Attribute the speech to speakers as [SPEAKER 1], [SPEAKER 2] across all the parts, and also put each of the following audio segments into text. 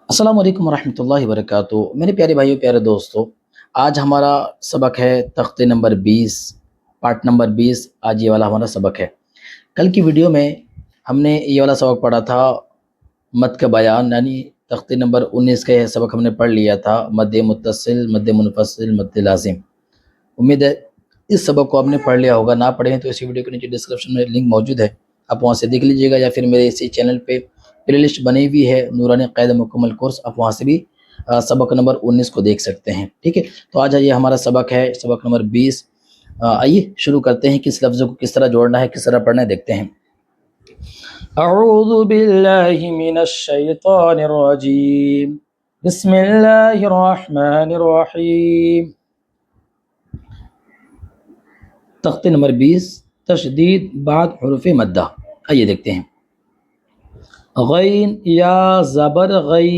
[SPEAKER 1] السلام علیکم ورحمۃ اللہ وبرکاتہ میرے پیارے بھائیوں پیارے دوستوں، آج ہمارا سبق ہے تختے نمبر 20، پارٹ نمبر 20۔ آج یہ والا ہمارا سبق ہے۔ کل کی ویڈیو میں ہم نے یہ والا سبق پڑھا تھا، مد کا بیان، یعنی تختے نمبر 19 کا یہ سبق ہم نے پڑھ لیا تھا، مد متصل، مد منفصل، مد لازم۔ امید ہے اس سبق کو آپ نے پڑھ لیا ہوگا، نہ پڑھے ہیں تو اسی ویڈیو کے نیچے ڈسکرپشن میں لنک موجود ہے، آپ وہاں سے دیکھ لیجیے گا، یا پھر میرے اسی چینل پہ پلے لسٹ بنی ہوئی ہے نورانی قاعدہ مکمل کورس، آپ وہاں سے بھی سبق نمبر 19 کو دیکھ سکتے ہیں۔ ٹھیک ہے، تو آج یہ ہمارا سبق ہے، سبق نمبر 20۔ آئیے شروع کرتے ہیں، کس لفظ کو کس طرح جوڑنا ہے، کس طرح پڑھنا ہے، دیکھتے ہیں۔ اعوذ باللہ من الشیطان الرجیم، بسم اللہ الرحمن الرحیم۔ تختے نمبر 20، تشدید بعد حروف مدہ۔ آئیے دیکھتے ہیں۔ غین یا زبر غی،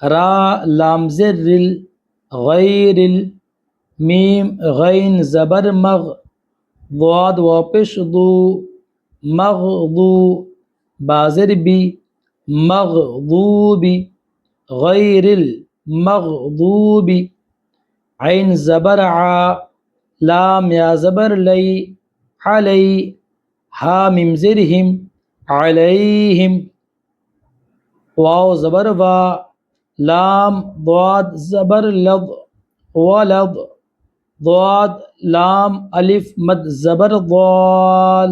[SPEAKER 1] را لام زر رل، غیر ال، میم غین زبر مغ، ضاد واپش ضو، مغضو، بازر بی، مغضوبی، غیر المغضوبی، عین زبر ع، لام یا زبر لی، علی، ہا میم زر ہم، علیہم، واو زبر وا، لام ضاد زبر لض، ولض، ضاد لام الف مد زبر ضال،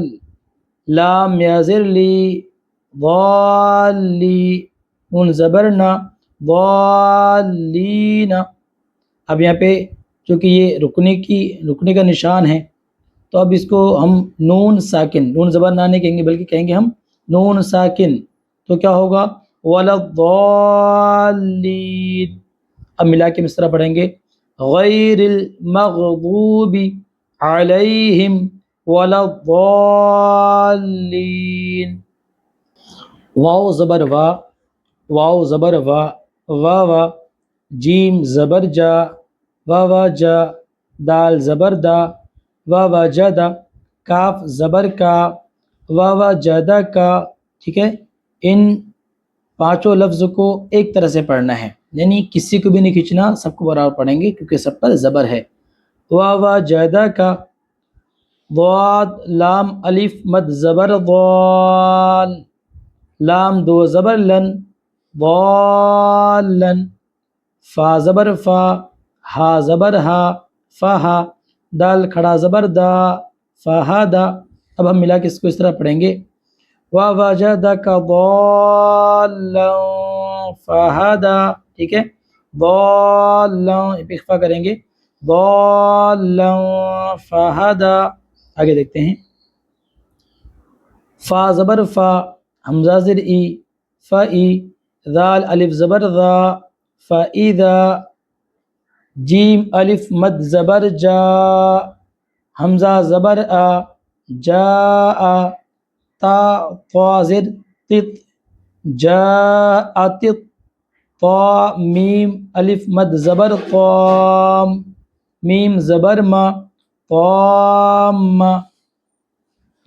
[SPEAKER 1] لام یا زر لی، ضالی، نون زبرنا، ضالین۔ اب یہاں پہ چونکہ یہ رکنے کا نشان ہے، تو اب اس کو ہم نون ساکن، نون زبر نہ نہیں کہیں گے بلکہ کہیں گے ہم نون ساکن، تو کیا ہوگا؟ وَلَضَّالِّينَ۔ اب ملا کے اس طرح پڑھیں گے، غیر المغضوب علیہم وَلَضَّالِّينَ۔ واو زبر وا، واو زبر وا، وا وا، جیم زبر جا، وا وا جا، دال زبر دا، وا وا جدا، کاف زبر کا، وا وا جدا کا۔ ٹھیک ہے، ان پانچوں لفظ کو ایک طرح سے پڑھنا ہے، یعنی کسی کو بھی نہیں کھینچنا، سب کو برابر پڑھیں گے کیونکہ سب پر زبر ہے۔ وا وا جدا کا، ضاد لام الف مد زبر ضال، لام دو زبر لن، ضالن، فا زبر فا، ہا زبر ہا، فہا، دال کھڑا زبر دا، فہدا۔ اب ہم ملا کے اس کو اس طرح پڑھیں گے، وَوَجَدَكَ ضَالًّا فَهَدَى۔ ٹھیک ہے، ضَالًّا اخفا کریں گے، ضَالًّا فَهَدَى۔ آگے دیکھتے ہیں، فا زبر فا، حمزہ زر ای، فَإِ، ذال الف زبر ذا، فَإِذَا، جیم الف مد زبر جا، حمزہ زبر آ، جاء، تا طا زر تت، جاءت، طا میم الف مد زبر طام، میم زبر ما، طام،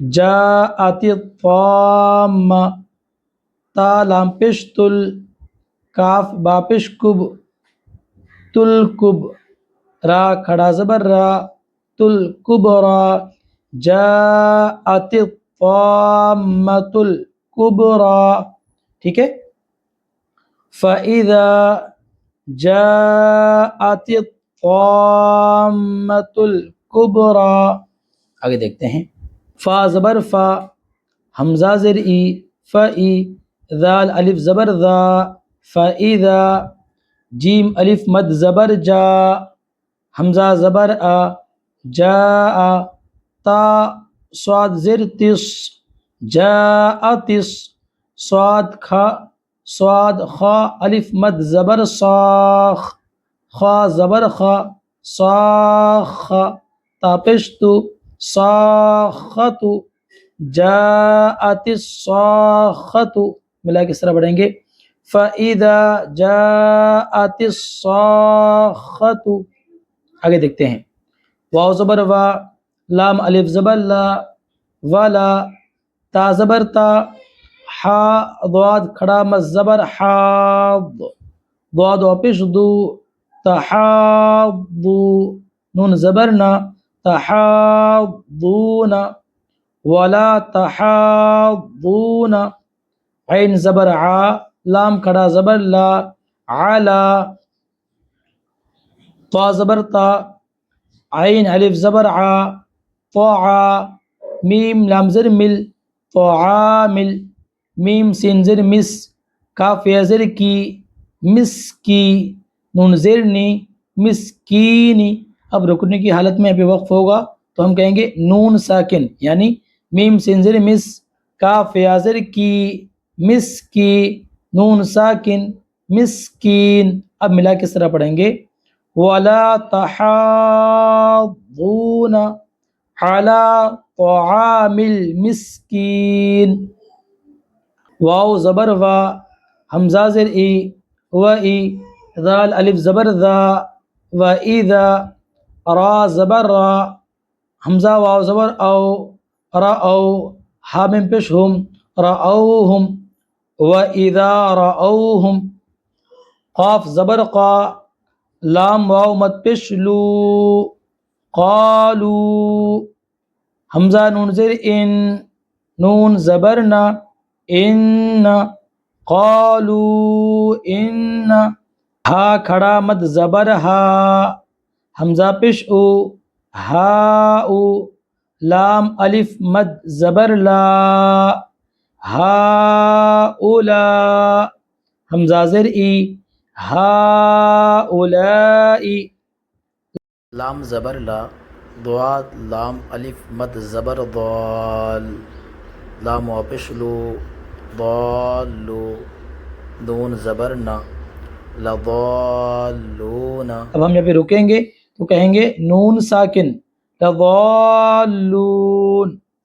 [SPEAKER 1] جاءت الطامہ، تا لام پیش تل، کاف با پیش کب، تلکب، را کھڑا زبر را، تلکبرا، جاءت الطامۃ الکبریٰ۔ ٹھیک ہے، فَإِذَا جَاءَتِ الطَّامَّةُ الْكُبْرَىٰ۔ آگے دیکھتے ہیں، فا زبر فا، حمزہ زر ای، فَإِ، ذال الف زبر ذا، فَإِذَا، جیم الف مد زبر جا، حمزہ زبر آ، جاء، تا صاد زر تس، جاءتس، صاد کھا، صاد خا الف مد زبر صاخ، خا زبر خا، صاخ، تا پشت، صاخت، جاءت الصاخت۔ ملا کے اس طرح پڑھیں گے، فَإِذَا جَاءَتِ الصَّاخَّةُ۔ آگے دیکھتے ہیں، واو زبر وا، لام الف زبر لا، ولا، تا زبر تا،
[SPEAKER 2] حا ضاد کھڑا مد زبر حاض ضاد واپس دو تحاضو نون زبرنا تحاضون ولا تحاضون عین زبر ع لام کھڑا زبر لا علا طا زبر تا عین الف زبر ع طاع میم لام زر مل طعامل میم سین زر مس کاف یا زر کی مس کی نون زرنی مسکینی اب رکنے کی حالت میں ابھی وقف ہوگا تو ہم کہیں گے نون ساکن یعنی میم سین زر مس کاف یا زر کی مس کی نون ساکن مسکین اب ملا کس طرح پڑھیں گے ولا تحاضون على طعام المسكين واو زبر وا حمزہ زر ای و ای ذال الف زبر ذا و اذا را زبر را حمزہ واو زبر او را او ہا من پیش ہم رأوهم و اذا رأوهم قاف زبر قا لام واو مد پیش لو قالوا حمزہ نون زر ان نون زبرنا ان قالوا ان ہا کھڑا مد زبر ہا حمزہ پیش او ہا او لام الف مد زبر لا ہا اولا حمزہ زر ای ہا اولائی
[SPEAKER 1] لام زبر لا ضاد لام الف مد زبر ضال لام واپس لو ضالو نون زبرنا لضالون
[SPEAKER 2] اب ہم یہاں پہ رکیں گے تو کہیں گے نون ساکن لضالون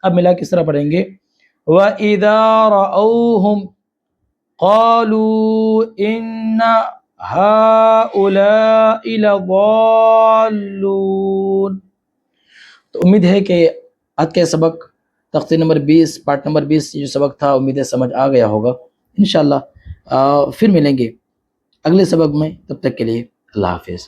[SPEAKER 2] اب ملا کس طرح پڑھیں گے وَإِذَا رَأَوْهُمْ قَالُوا إِنَّ هَؤُلَاءِ لَضَالُّونَ تو امید ہے کہ آج کا سبق تختی نمبر 20 پارٹ نمبر 20 جو سبق تھا امید ہے سمجھ آ گیا ہوگا انشاءاللہ پھر ملیں گے اگلے سبق میں تب تک کے لیے اللہ حافظ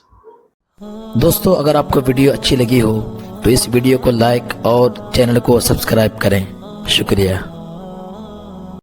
[SPEAKER 2] دوستو اگر آپ کو ویڈیو اچھی لگی ہو تو اس ویڈیو کو لائک اور چینل کو سبسکرائب کریں شکریہ